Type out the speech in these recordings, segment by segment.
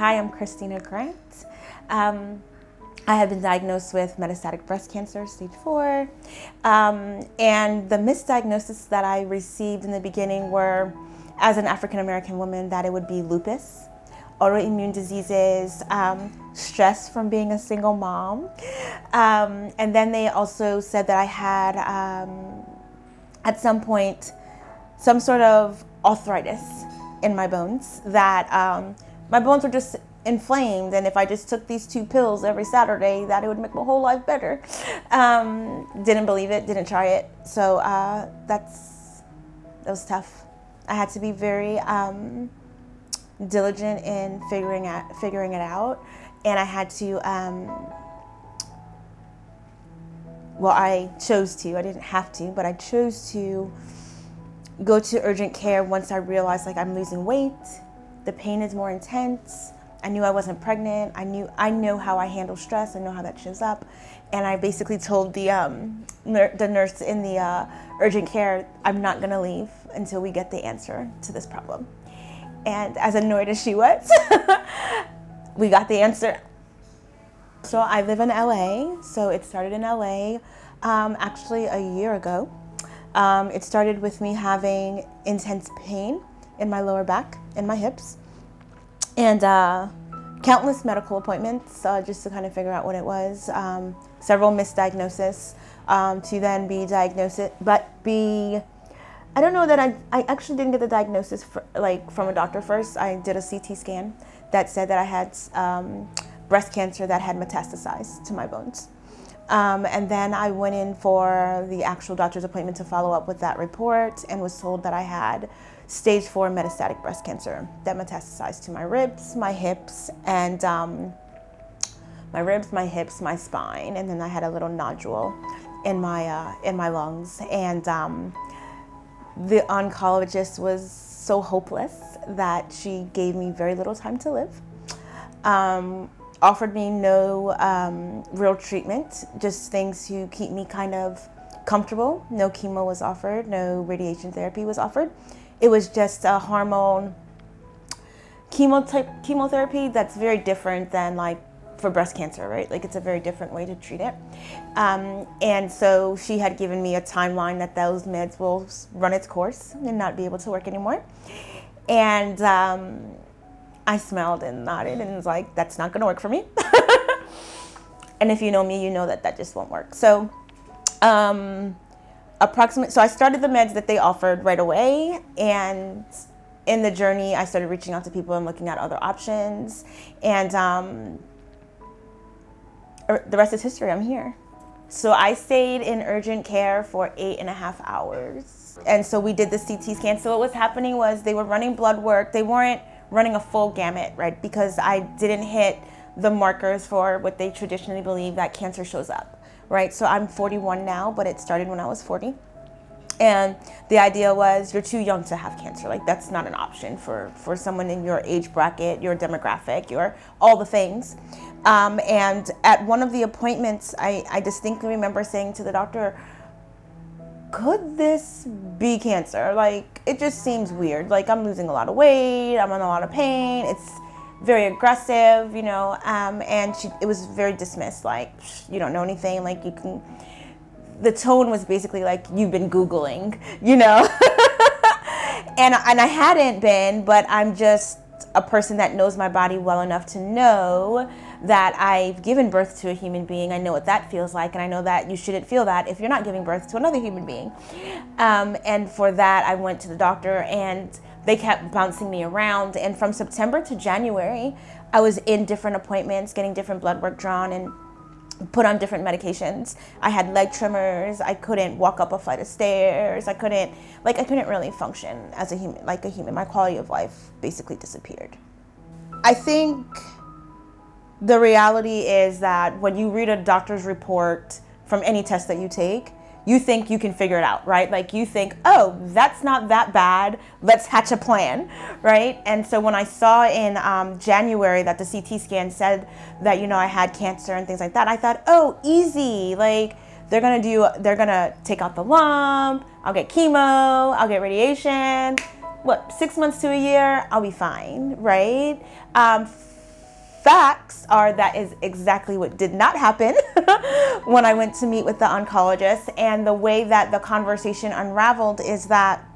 Hi, I'm Christina Grant. I have been diagnosed with metastatic breast cancer, stage 4. And the misdiagnoses that I received in the beginning were, as an African-American woman, that it would be lupus, autoimmune diseases, stress from being a single mom. And then they also said that I had, at some point, some sort of arthritis in my bones, that my bones were just inflamed, and if I just took these 2 pills every Saturday, that it would make my whole life better. Didn't believe it, didn't try it. So that was tough. I had to be very diligent in figuring it out, and I had to, well, I chose to, I didn't have to, but I chose to go to urgent care once I realized, like, I'm losing weight, the pain is more intense. I knew I wasn't pregnant. I know how I handle stress. I know how that shows up. And I basically told the nurse in the urgent care, I'm not gonna leave until we get the answer to this problem. And as annoyed as she was, we got the answer. So I live in LA, so it started in LA actually a year ago. It started with me having intense pain in my lower back and my hips, and countless medical appointments just to kind of figure out what it was. Several misdiagnoses to then be diagnosed, I don't know that I actually didn't get the diagnosis from a doctor first. I did a CT scan that said that I had breast cancer that had metastasized to my bones. And then I went in for the actual doctor's appointment to follow up with that report, and was told that I had stage 4 metastatic breast cancer that metastasized to my ribs, my hips, and my spine, and then I had a little nodule in my lungs. And the oncologist was so hopeless that she gave me very little time to live. Offered me no real treatment, just things to keep me kind of comfortable. No chemo was offered, no radiation therapy was offered. It was just a hormone chemotherapy that's very different than, like, for breast cancer, right? Like, it's a very different way to treat it. And so she had given me a timeline that those meds will run its course and not be able to work anymore. And I smelled and nodded and was like, that's not gonna work for me. And if you know me, you know that that just won't work. So so I started the meds that they offered right away, and in the journey I started reaching out to people and looking at other options, and the rest is history. I'm here. So I stayed in urgent care for 8.5 hours, and so we did the CT scan. So what was happening was they were running blood work. They weren't running a full gamut, right? Because I didn't hit the markers for what they traditionally believe that cancer shows up, right? So I'm 41 now, but it started when I was 40. And the idea was, you're too young to have cancer. Like, that's not an option for someone in your age bracket, your demographic, your all the things. And at one of the appointments, I distinctly remember saying to the doctor, could this be cancer? Like, it just seems weird. Like, I'm losing a lot of weight, I'm in a lot of pain, it's very aggressive, you know, and it was very dismissed, like, you don't know anything, like, the tone was basically like, you've been Googling, you know. and I hadn't been, but I'm just a person that knows my body well enough to know that I've given birth to a human being. I know what that feels like, and I know that you shouldn't feel that if you're not giving birth to another human being. And for that, I went to the doctor, and they kept bouncing me around. And from September to January, I was in different appointments, getting different blood work drawn and put on different medications. I had leg tremors. I couldn't walk up a flight of stairs. I couldn't really function as a human, like a human. My quality of life basically disappeared. I think the reality is that when you read a doctor's report from any test that you take, you think you can figure it out, right? Like, you think, oh, that's not that bad, let's hatch a plan, right? And so when I saw in January that the CT scan said that, you know, I had cancer and things like that, I thought, oh, easy. Like, they're gonna take out the lump, I'll get chemo, I'll get radiation. What, 6 months to a year, I'll be fine, right? facts are that is exactly what did not happen when I went to meet with the oncologist. And the way that the conversation unraveled is that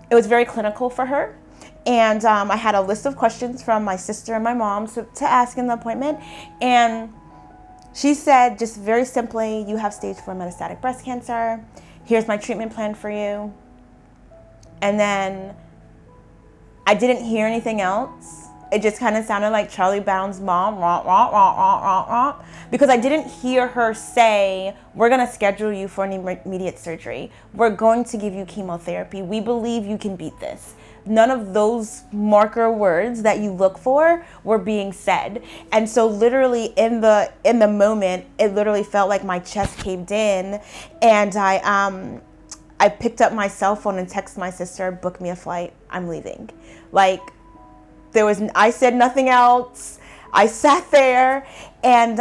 it was very clinical for her. And I had a list of questions from my sister and my mom to ask in the appointment. And she said, just very simply, you have stage 4 metastatic breast cancer. Here's my treatment plan for you. And then I didn't hear anything else. It just kind of sounded like Charlie Brown's mom, rah, rah, rah, rah, rah, rah, because I didn't hear her say, we're going to schedule you for an immediate surgery. We're going to give you chemotherapy. We believe you can beat this. None of those marker words that you look for were being said. And so literally in the moment, it literally felt like my chest caved in, and I picked up my cell phone and texted my sister, book me a flight, I'm leaving. Like, I said nothing else. I sat there, and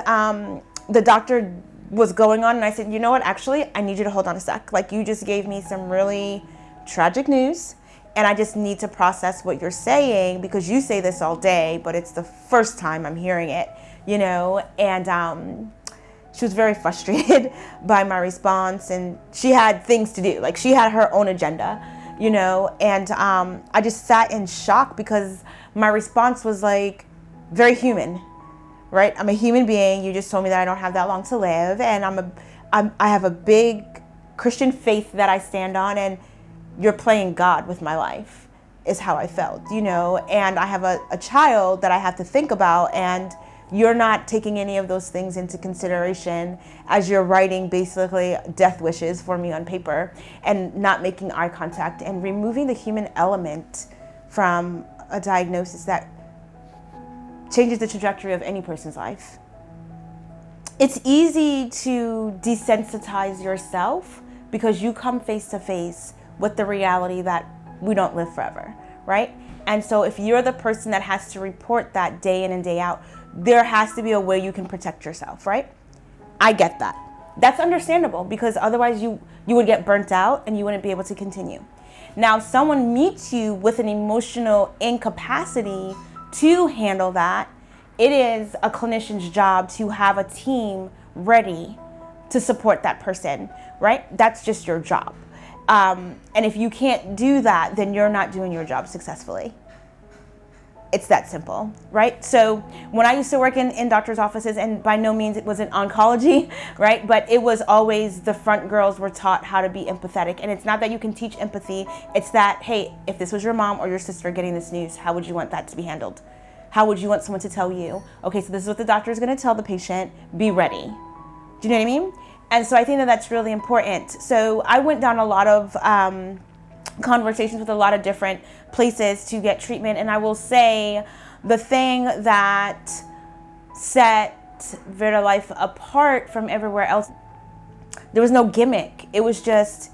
the doctor was going on, and I said, you know what, actually, I need you to hold on a sec. Like, you just gave me some really tragic news, and I just need to process what you're saying, because you say this all day, but it's the first time I'm hearing it, you know? And she was very frustrated by my response, and she had things to do. Like, she had her own agenda, you know? And I just sat in shock, because my response was like very human, right? I'm a human being. You just told me that I don't have that long to live, and I have a big Christian faith that I stand on, and you're playing God with my life, is how I felt, you know? And I have a child that I have to think about, and you're not taking any of those things into consideration as you're writing basically death wishes for me on paper, and not making eye contact and removing the human element from a diagnosis that changes the trajectory of any person's life. It's easy to desensitize yourself because you come face to face with the reality that we don't live forever, right? And so if you're the person that has to report that day in and day out, there has to be a way you can protect yourself, right? I get that. That's understandable, because otherwise you would get burnt out and you wouldn't be able to continue. Now, if someone meets you with an emotional incapacity to handle that, it is a clinician's job to have a team ready to support that person, right? That's just your job. And if you can't do that, then you're not doing your job successfully. It's that simple, right? So when I used to work in doctor's offices, and by no means it wasn't oncology, right? But it was always the front girls were taught how to be empathetic. And it's not that you can teach empathy. It's that, hey, if this was your mom or your sister getting this news, how would you want that to be handled? How would you want someone to tell you, okay, so this is what the doctor is going to tell the patient, be ready. Do you know what I mean? And so I think that that's really important. So I went down a lot of conversations with a lot of different places to get treatment. And I will say the thing that set VeritaLife apart from everywhere else, there was no gimmick. It was just,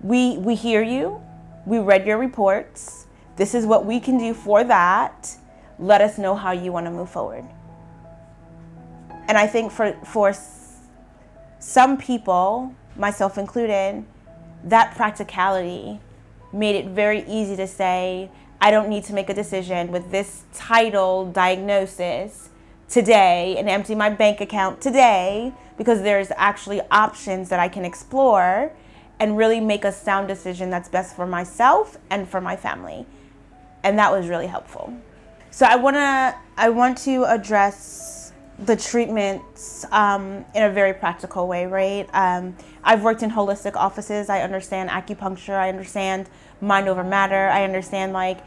we hear you, we read your reports, this is what we can do for that, let us know how you want to move forward. And I think for some people, myself included, that practicality made it very easy to say, I don't need to make a decision with this title diagnosis today and empty my bank account today, because there's actually options that I can explore and really make a sound decision that's best for myself and for my family. And that was really helpful. So I want to address the treatments in a very practical way, right? I've worked in holistic offices. I understand acupuncture. I understand mind over matter. I understand like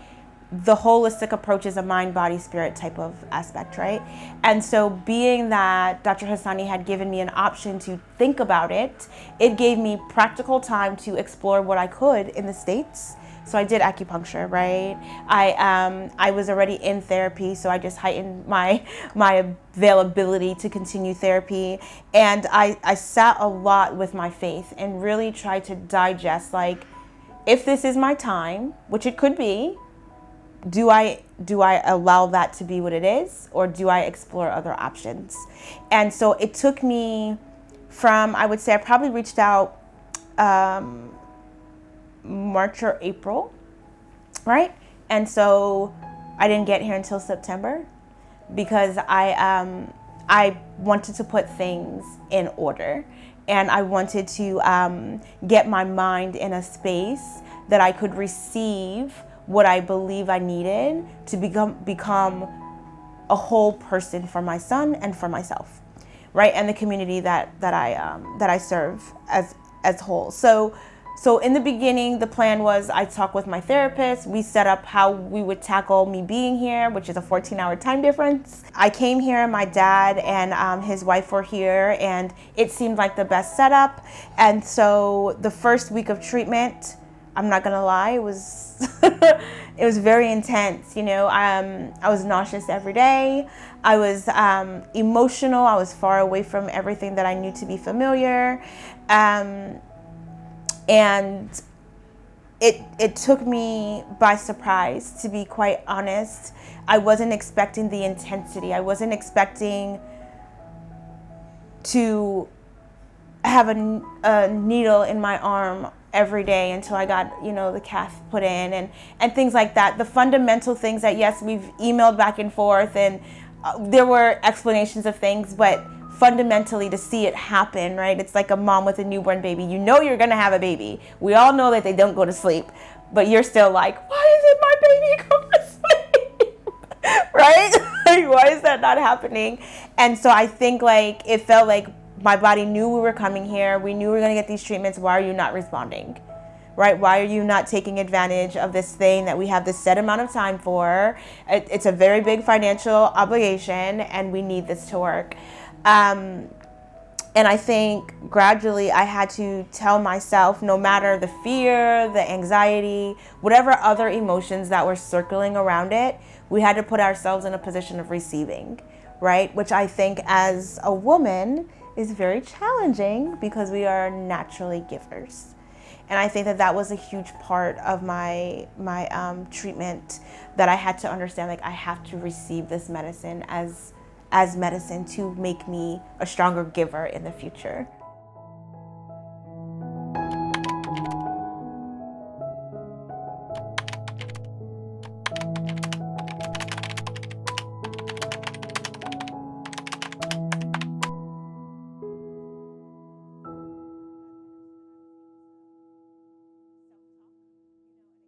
the holistic approach is a mind, body, spirit type of aspect, right? And so being that Dr. Hassani had given me an option to think about it, it gave me practical time to explore what I could in the States. So I did acupuncture, right? I was already in therapy, so I just heightened my availability to continue therapy. And I sat a lot with my faith and really tried to digest, like, if this is my time, which it could be, do I allow that to be what it is, or do I explore other options? And so it took me from, I would say I probably reached out March or April, right? And so I didn't get here until September. because I wanted to put things in order, and I wanted to get my mind in a space that I could receive what I believe I needed to become a whole person for my son and for myself, right, and the community that I serve as whole. So in the beginning, the plan was I talked with my therapist. We set up how we would tackle me being here, which is a 14-hour time difference. I came here, my dad and his wife were here, and it seemed like the best setup. And so the first week of treatment, I'm not gonna lie, it was it was very intense. You know, I was nauseous every day. I was emotional. I was far away from everything that I knew to be familiar. And it took me by surprise, to be quite honest. I wasn't expecting the intensity. I wasn't expecting to have a needle in my arm every day until I got, you know, the cath put in and things like that. The fundamental things that, yes, we've emailed back and forth, and there were explanations of things, but fundamentally to see it happen, right? It's like a mom with a newborn baby. You know you're gonna have a baby. We all know that they don't go to sleep, but you're still like, why isn't my baby going to sleep? Right? Like, why is that not happening? And so I think like it felt like my body knew we were coming here. We knew we were gonna get these treatments. Why are you not responding? Right? Why are you not taking advantage of this thing that we have this set amount of time for? It's a very big financial obligation, and we need this to work. And I think gradually I had to tell myself, no matter the fear, the anxiety, whatever other emotions that were circling around it, we had to put ourselves in a position of receiving, right? Which I think as a woman is very challenging because we are naturally givers. And I think that was a huge part of my treatment, that I had to understand, like, I have to receive this medicine as medicine to make me a stronger giver in the future.